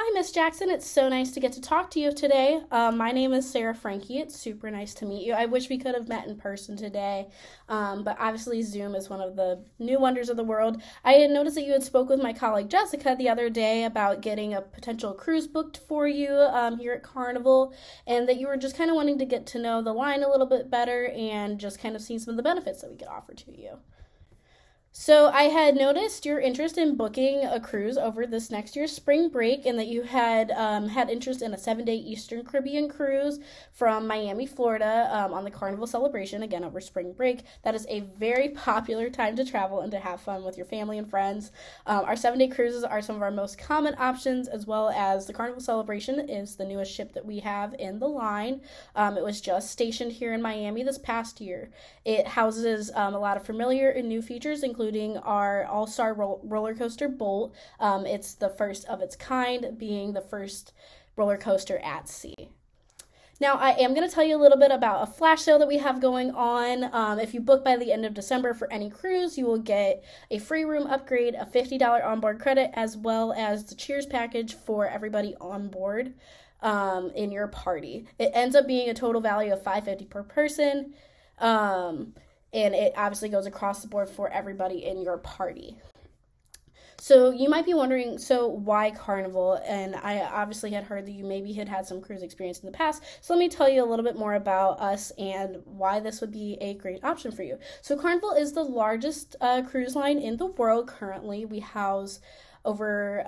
Hi, Miss Jackson. It's so nice to get to talk to you today. My name is Sarah Frankie. It's super nice to meet you. I wish we could have met in person today, but obviously Zoom is one of the new wonders of the world. I had noticed that you had spoke with my colleague Jessica the other day about getting a potential cruise booked for you here at Carnival, and that you were just kind of wanting to get to know the line a little bit better and just kind of see some of the benefits that we could offer to you. So I had noticed your interest in booking a cruise over this next year's spring break, and that you had had interest in a 7-day Eastern Caribbean cruise from Miami, Florida, on the Carnival celebration, again over spring break. That is a very popular time to travel and to have fun with your family and friends. Our 7-day cruises are some of our most common options, as well as the Carnival celebration is the newest ship that we have in the line. It was just stationed here in Miami this past year. It houses a lot of familiar and new features, including our all-star roller coaster Bolt. It's the first of its kind, being the first roller coaster at sea. Now, I am going to tell you a little bit about a flash sale that we have going on. If you book by the end of December for any cruise, you will get a free room upgrade, a $50 onboard credit, as well as the Cheers package for everybody on board in your party. It ends up being a total value of $550 per person. And it obviously goes across the board for everybody in your party. So you might be wondering, so why Carnival? And I obviously had heard that you maybe had some cruise experience in the past. So let me tell you a little bit more about us and why this would be a great option for you. So Carnival is the largest cruise line in the world currently. We house over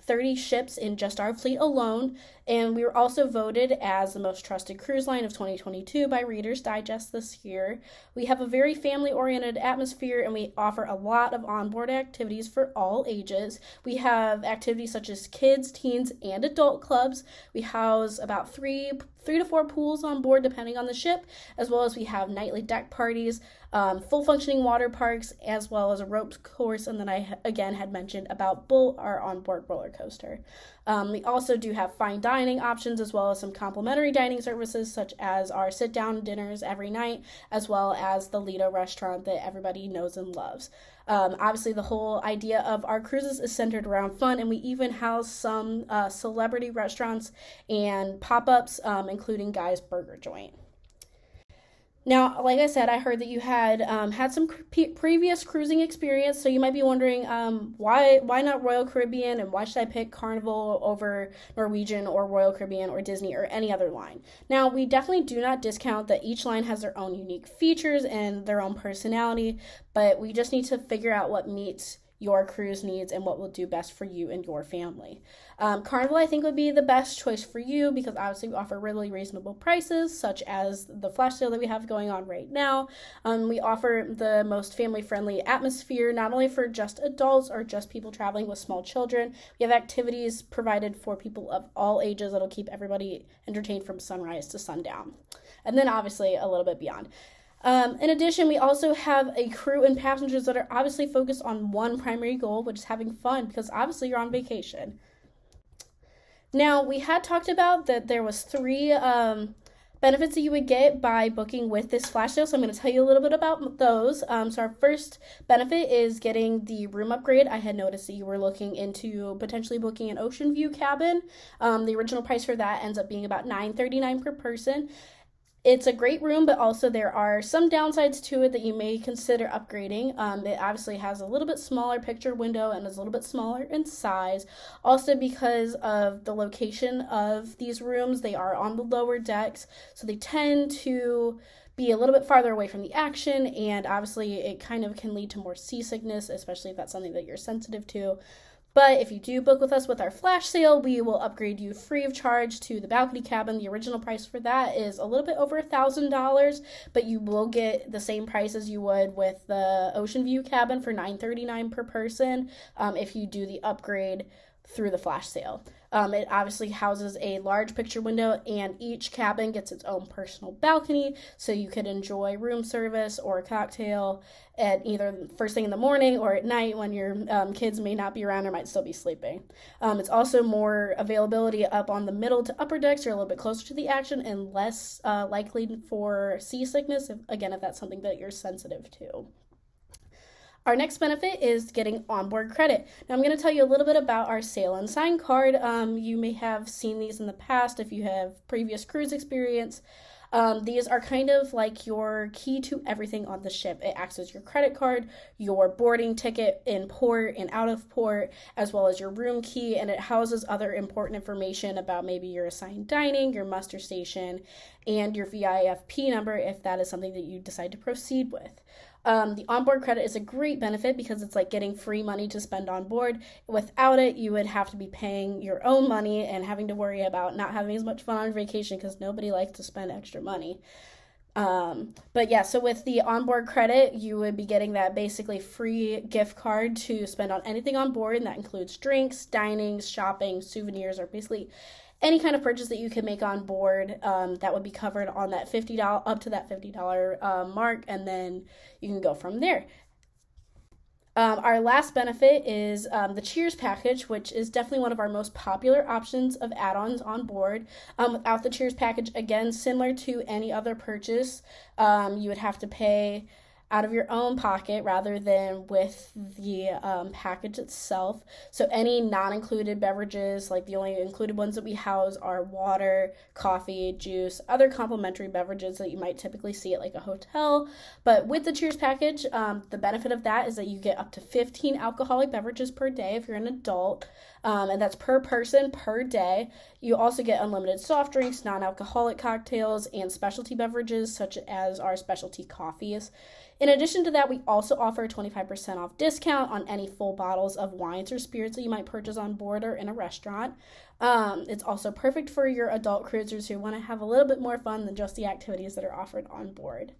30 ships in just our fleet alone, and we were also voted as the most trusted cruise line of 2022 by Reader's Digest this year. We have a very family-oriented atmosphere, and we offer a lot of onboard activities for all ages. We have activities such as kids, teens, and adult clubs. We house about three to four pools on board depending on the ship, as well as we have nightly deck parties, full functioning water parks, as well as a ropes course, and then I again had mentioned about Bolt, our onboard roller coaster. We also do have fine dining options, as well as some complimentary dining services such as our sit down dinners every night, as well as the Lido restaurant that everybody knows and loves. Obviously, the whole idea of our cruises is centered around fun, and we even house some celebrity restaurants and pop-ups, including Guy's Burger Joint. Now, like I said, I heard that you had had some previous cruising experience, so you might be wondering why not Royal Caribbean, and why should I pick Carnival over Norwegian or Royal Caribbean or Disney or any other line? Now, we definitely do not discount that each line has their own unique features and their own personality, but we just need to figure out what meets your cruise needs and what will do best for you and your family. Carnival, I think, would be the best choice for you because obviously we offer really reasonable prices, such as the flash sale that we have going on right now. We offer the most family-friendly atmosphere, not only for just adults or just people traveling with small children. We have activities provided for people of all ages that'll keep everybody entertained from sunrise to sundown, and then obviously a little bit beyond. In addition, we also have a crew and passengers that are obviously focused on one primary goal, which is having fun, because obviously you're on vacation. Now, we had talked about that there was three benefits that you would get by booking with this flash sale, so I'm going to tell you a little bit about those. So our first benefit is getting the room upgrade. I had noticed that you were looking into potentially booking an ocean view cabin. The original price for that ends up being about $939 per person. It's a great room, but also there are some downsides to it that you may consider upgrading. It obviously has a little bit smaller picture window and is a little bit smaller in size. Also, because of the location of these rooms, they are on the lower decks, so they tend to be a little bit farther away from the action, and obviously it kind of can lead to more seasickness, especially if that's something that you're sensitive to. But if you do book with us with our flash sale, we will upgrade you free of charge to the balcony cabin. The original price for that is a little bit over $1,000, but you will get the same price as you would with the ocean view cabin for $939 per person if you do the upgrade through the flash sale. It obviously houses a large picture window, and each cabin gets its own personal balcony, so you could enjoy room service or a cocktail at either first thing in the morning or at night when your kids may not be around or might still be sleeping. It's also more availability up on the middle to upper decks. You're a little bit closer to the action and less likely for seasickness, if that's something that you're sensitive to. Our next benefit is getting onboard credit. Now I'm going to tell you a little bit about our Sail and Sign card. You may have seen these in the past if you have previous cruise experience. These are kind of like your key to everything on the ship. It acts as your credit card, your boarding ticket in port and out of port, as well as your room key, and it houses other important information about maybe your assigned dining, your muster station, and your VIFP number if that is something that you decide to proceed with. The onboard credit is a great benefit because it's like getting free money to spend on board. Without it, you would have to be paying your own money and having to worry about not having as much fun on vacation because nobody likes to spend extra money. But yeah, so with the onboard credit, you would be getting that basically free gift card to spend on anything on board, and that includes drinks, dining, shopping, souvenirs, or basically any kind of purchase that you can make on board. That would be covered on that $50 up to that $50 mark, and then you can go from there. Our last benefit is the Cheers package, which is definitely one of our most popular options of add-ons on board. Without the Cheers package, again, similar to any other purchase, you would have to pay out of your own pocket rather than with the package itself. So any non-included beverages, like the only included ones that we house are water, coffee, juice, other complimentary beverages that you might typically see at like a hotel. But with the Cheers package, the benefit of that is that you get up to 15 alcoholic beverages per day if you're an adult, and that's per person per day. You also get unlimited soft drinks, non-alcoholic cocktails, and specialty beverages such as our specialty coffees. In addition to that, we also offer a 25% off discount on any full bottles of wines or spirits that you might purchase on board or in a restaurant. It's also perfect for your adult cruisers who want to have a little bit more fun than just the activities that are offered on board.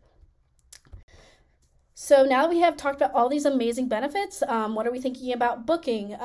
So now that we have talked about all these amazing benefits, what are we thinking about booking?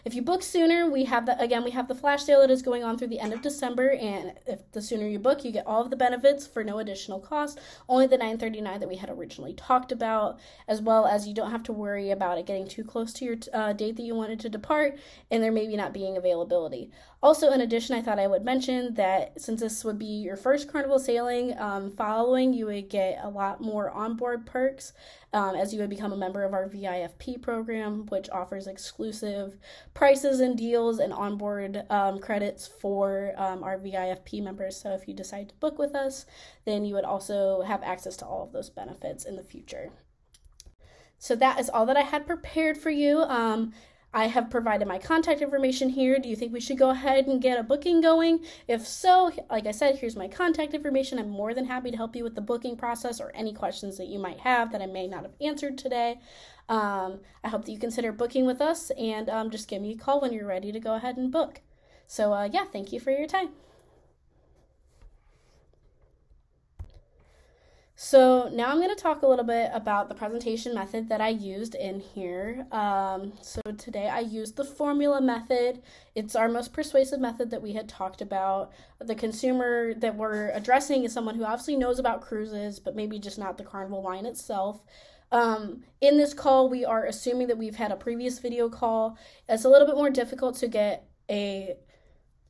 If you book sooner, we have the flash sale that is going on through the end of December, and if the sooner you book, you get all of the benefits for no additional cost, only the $9.39 that we had originally talked about, as well as you don't have to worry about it getting too close to your date that you wanted to depart, and there maybe not being availability. Also, in addition, I thought I would mention that since this would be your first Carnival sailing, following, you would get a lot more onboard perks as you would become a member of our VIFP program, which offers exclusive prices and deals and onboard credits for our VIFP members. So if you decide to book with us, then you would also have access to all of those benefits in the future. So that is all that I had prepared for you. I have provided my contact information here. Do you think we should go ahead and get a booking going? If so, like I said, here's my contact information. I'm more than happy to help you with the booking process or any questions that you might have that I may not have answered today. I hope that you consider booking with us, and just give me a call when you're ready to go ahead and book. So yeah, thank you for your time. So now I'm going to talk a little bit about the presentation method that I used in here. So today I used the formula method. It's our most persuasive method that we had talked about. The consumer that we're addressing is someone who obviously knows about cruises, but maybe just not the Carnival line itself. In this call, we are assuming that we've had a previous video call. It's a little bit more difficult to get a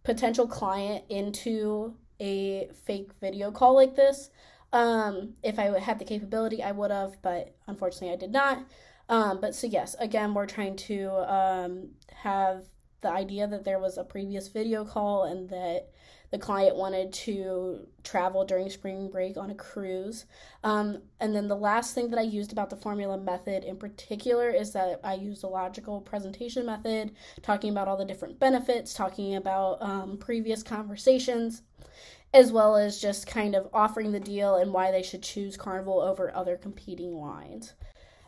potential client into a fake video call like this. If I had the capability, I would have, but unfortunately I did not. But so yes, again, we're trying to have the idea that there was a previous video call and that the client wanted to travel during spring break on a cruise. And then the last thing that I used about the formula method in particular is that I used a logical presentation method, talking about all the different benefits, talking about previous conversations, as well as just kind of offering the deal and why they should choose Carnival over other competing lines.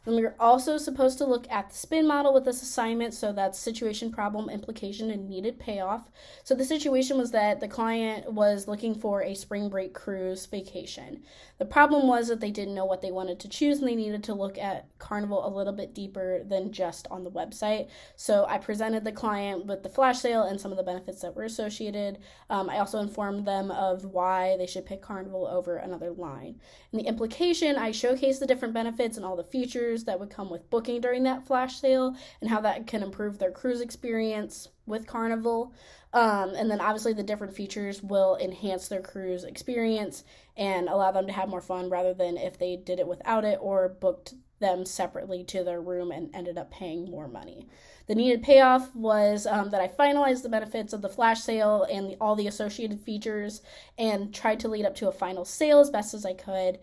And we were also supposed to look at the spin model with this assignment, so that's situation, problem, implication, and needed payoff. So the situation was that the client was looking for a spring break cruise vacation. The problem was that they didn't know what they wanted to choose, and they needed to look at Carnival a little bit deeper than just on the website. So I presented the client with the flash sale and some of the benefits that were associated. I also informed them of why they should pick Carnival over another line. In the implication, I showcased the different benefits and all the features that would come with booking during that flash sale and how that can improve their cruise experience with Carnival. And then obviously the different features will enhance their cruise experience and allow them to have more fun rather than if they did it without it or booked them separately to their room and ended up paying more money. The needed payoff was that I finalized the benefits of the flash sale and all the associated features and tried to lead up to a final sale as best as I could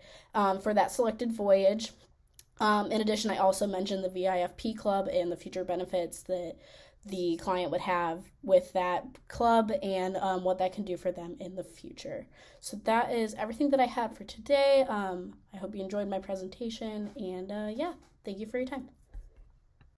for that selected voyage. In addition, I also mentioned the VIFP club and the future benefits that the client would have with that club and what that can do for them in the future. So that is everything that I had for today. I hope you enjoyed my presentation, and yeah, thank you for your time.